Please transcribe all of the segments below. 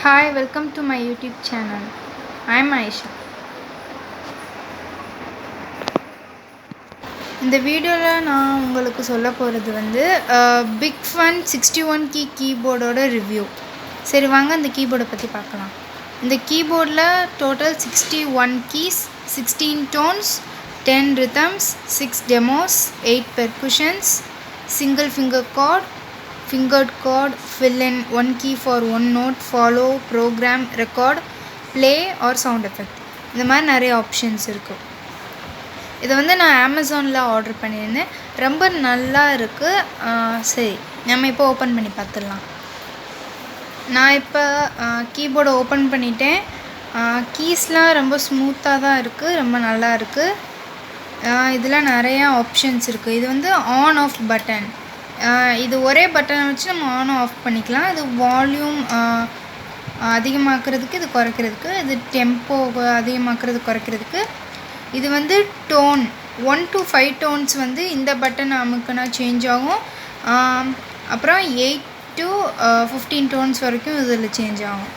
Hi, welcome to my YouTube channel. I'm Aisha. இந்த வீடியோவில் நான் உங்களுக்கு சொல்ல போகிறது வந்து பிக் ஃபன் 61 கீ கீபோர்டோட ரிவ்யூ. சரி வாங்க இந்த கீபோர்டை பற்றி பார்க்கலாம். இந்த கீபோர்டில் total 61 keys, 16 tones, 10 rhythms, 6 demos, 8 percussions, single finger chord, fingered chord, fill in one key for one note, follow, program, record, play or sound effect. இந்த மாதிரி நிறைய ஆப்ஷன்ஸ் இருக்குது. இதை வந்து நான் அமேசானில் ஆர்டர் பண்ணியிருந்தேன். ரொம்ப நல்லா இருக்குது. சரி நம்ம இப்போ ஓப்பன் பண்ணி பார்த்துடலாம். நான் இப்போ கீபோர்டை ஓப்பன் பண்ணிட்டேன். கீஸ்லாம் ரொம்ப ஸ்மூத்தாக தான் இருக்குது, ரொம்ப நல்லா இருக்குது. இதில் நிறையா ஆப்ஷன்ஸ் இருக்குது. இது வந்து ஆன் ஆஃப் பட்டன். இது ஒரே பட்டனை வச்சு நம்ம ஆன் ஆஃப் பண்ணிக்கலாம். இது வால்யூம் அதிகமாக்குறதுக்கு, இது குறைக்கிறதுக்கு, இது டெம்போ அதிகமாக்குறது குறைக்கிறதுக்கு. இது வந்து டோன் 1 to 5 டோன்ஸ் வந்து இந்த பட்டன் அமுக்குனா சேஞ்ச் ஆகும். அப்புறம் 8 to 15 டோன்ஸ் வரைக்கும் இதில் சேஞ்ச் ஆகும்.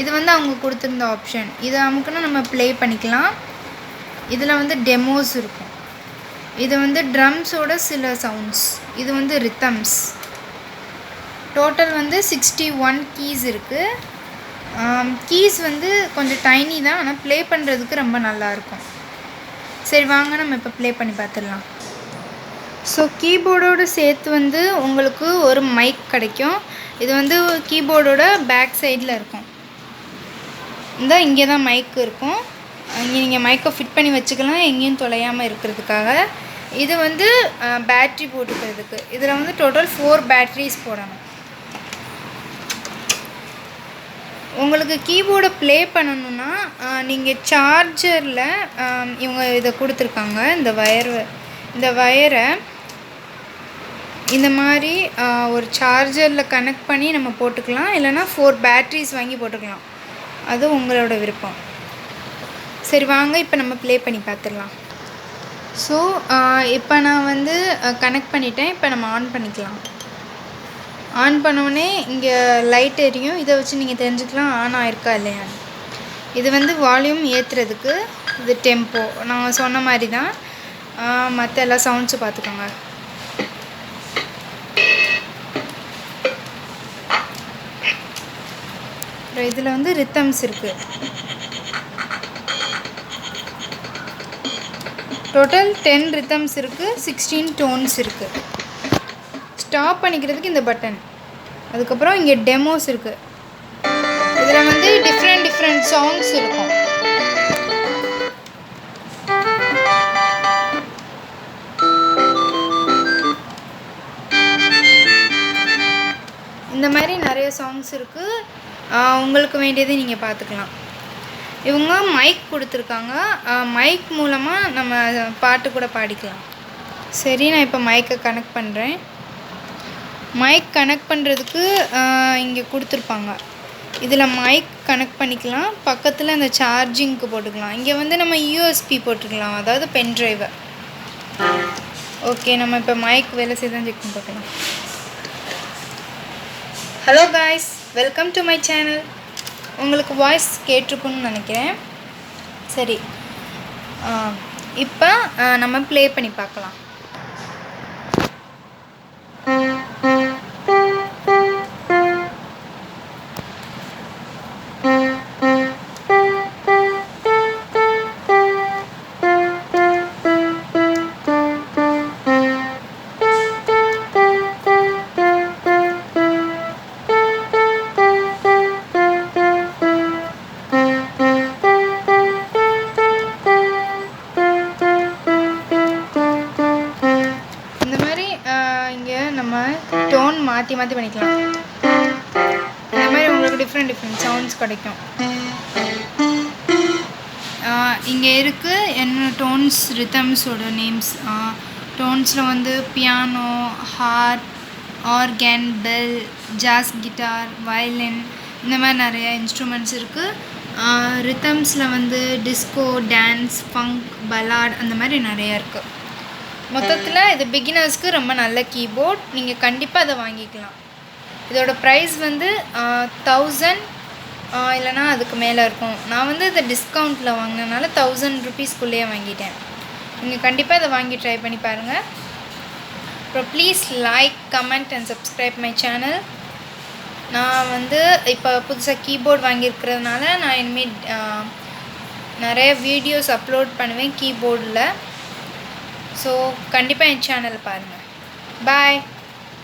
இது வந்து அவங்க கொடுத்துருந்த ஆப்ஷன். இதை அமுக்குனா நம்ம ப்ளே பண்ணிக்கலாம். இதில் வந்து டெமோஸ் இருக்கும். இது வந்து ட்ரம்ஸோட சில சவுண்ட்ஸ். இது வந்து ரித்தம்ஸ். டோட்டல் வந்து 61 கீஸ் இருக்குது. கீஸ் வந்து கொஞ்சம் டைனி தான், ஆனால் ப்ளே பண்ணுறதுக்கு ரொம்ப நல்லாயிருக்கும். சரி வாங்க நம்ம இப்போ ப்ளே பண்ணி பார்த்துடலாம். ஸோ கீபோர்டோடு சேர்த்து வந்து உங்களுக்கு ஒரு மைக் கிடைக்கும். இது வந்து கீபோர்டோட பேக் சைடில் இருக்கும். இங்கே தான் மைக் இருக்கும். இங்கே நீங்கள் மைக்கை ஃபிட் பண்ணி வச்சுக்கலாம், எங்கேயும் தொலையாமல் இருக்கிறதுக்காக. இது வந்து பேட்ரி போட்டுக்கிறதுக்கு. இதில் வந்து டோட்டல் 4 பேட்ரிஸ் போடணும். உங்களுக்கு கீபோர்டை ப்ளே பண்ணணுன்னா நீங்கள் சார்ஜரில் இவங்க இதை கொடுத்துருக்காங்க. இந்த வயரை இந்த மாதிரி ஒரு சார்ஜரில் கனெக்ட் பண்ணி நம்ம போட்டுக்கலாம். இல்லைனா 4 பேட்ரிஸ் வாங்கி போட்டுக்கலாம். அது உங்களோட விருப்பம். சரி வாங்க இப்போ நம்ம ப்ளே பண்ணி பார்த்துடலாம். ஸோ இப்போ நான் வந்து கனெக்ட் பண்ணிட்டேன். இப்போ நம்ம ஆன் பண்ணிக்கலாம். ஆன் பண்ணோடனே இங்கே லைட் எரியும். இதை வச்சு நீங்கள் தெரிஞ்சுக்கலாம் ஆன் ஆயிருக்கா இல்லையான்னு. இது வந்து வால்யூம் ஏற்றுறதுக்கு. இது டெம்போ நான் சொன்ன மாதிரி தான். மற்ற எல்லா சவுண்ட்ஸும் பார்த்துக்கோங்க. இதில் வந்து ரித்தம்ஸ் இருக்குது. டோட்டல் 10 ரித்தம்ஸ் இருக்குது, 16 டோன்ஸ் இருக்குது. ஸ்டாப் பண்ணிக்கிறதுக்கு இந்த பட்டன். அதுக்கப்புறம் இங்கே டெமோஸ் இருக்குது. இதில் வந்து டிஃப்ரெண்ட் சாங்ஸ் இருக்கும். இந்த மாதிரி நிறைய சாங்ஸ் இருக்குது. உங்களுக்கு வேண்டியதை நீங்கள் பார்த்துக்கலாம். இவங்க மைக் கொடுத்துருக்காங்க. மைக் மூலமாக நம்ம பாட்டு கூட பாடிக்கலாம். சரி நான் இப்போ மைக்கை கனெக்ட் பண்ணுறேன். மைக் கனெக்ட் பண்ணுறதுக்கு இங்கே கொடுத்துருப்பாங்க. இதில் மைக் கனெக்ட் பண்ணிக்கலாம். பக்கத்தில் அந்த சார்ஜிங்க்கு போட்டுக்கலாம். இங்கே வந்து நம்ம யூஎஸ்பி போட்டுக்கலாம், அதாவது பென் ட்ரைவை. ஓகே நம்ம இப்போ மைக் வேலை செய்தான் செக் பண்ணி பார்க்கலாம். Hello guys, welcome to my channel. உங்களுக்கு வாய்ஸ் கேட்டிருக்குன்னு நினைக்கிறேன். சரி இப்போ நம்ம ப்ளே பண்ணி பார்க்கலாம். இங்கே நம்ம டோன் மாற்றி பண்ணிக்கலாம். இந்த மாதிரி உங்களுக்கு டிஃப்ரெண்ட் சவுண்ட்ஸ் கிடைக்கும். இங்கே இருக்குது என்ன டோன்ஸ், ரிதம்ஸோட நேம்ஸ். டோன்ஸில் வந்து பியானோ, ஹார்ப், ஆர்கன், பெல், ஜாஸ் கிட்டார், வயலின், இந்த மாதிரி நிறைய இன்ஸ்ட்ருமெண்ட்ஸ் இருக்குது. ரிதம்ஸில் வந்து டிஸ்கோ, டான்ஸ், ஃபங்க், பலாட் அந்த மாதிரி நிறையா இருக்குது. மொத்தத்தில் இது பிகினர்ஸ்க்கு ரொம்ப நல்ல கீபோர்ட். நீங்கள் கண்டிப்பாக அதை வாங்கிக்கலாம். இதோட ப்ரைஸ் வந்து 1000 இல்லைனா அதுக்கு மேலே இருக்கும். நான் வந்து இதை டிஸ்கவுண்ட்டில் வாங்கினனால 1000 ருபீஸ்க்குள்ளேயே வாங்கிட்டேன். நீங்கள் கண்டிப்பாக இதை வாங்கி ட்ரை பண்ணி பாருங்கள். அப்புறம் please like, comment and subscribe my channel. நான் வந்து இப்போ புதுசாக கீபோர்ட் வாங்கியிருக்கிறதுனால நான் இனிமேல் நிறைய வீடியோஸ் அப்லோட் பண்ணுவேன் கீபோர்டில். ஸோ கண்டிப்பாக என் சேனல் பாருங்கள். பாய்.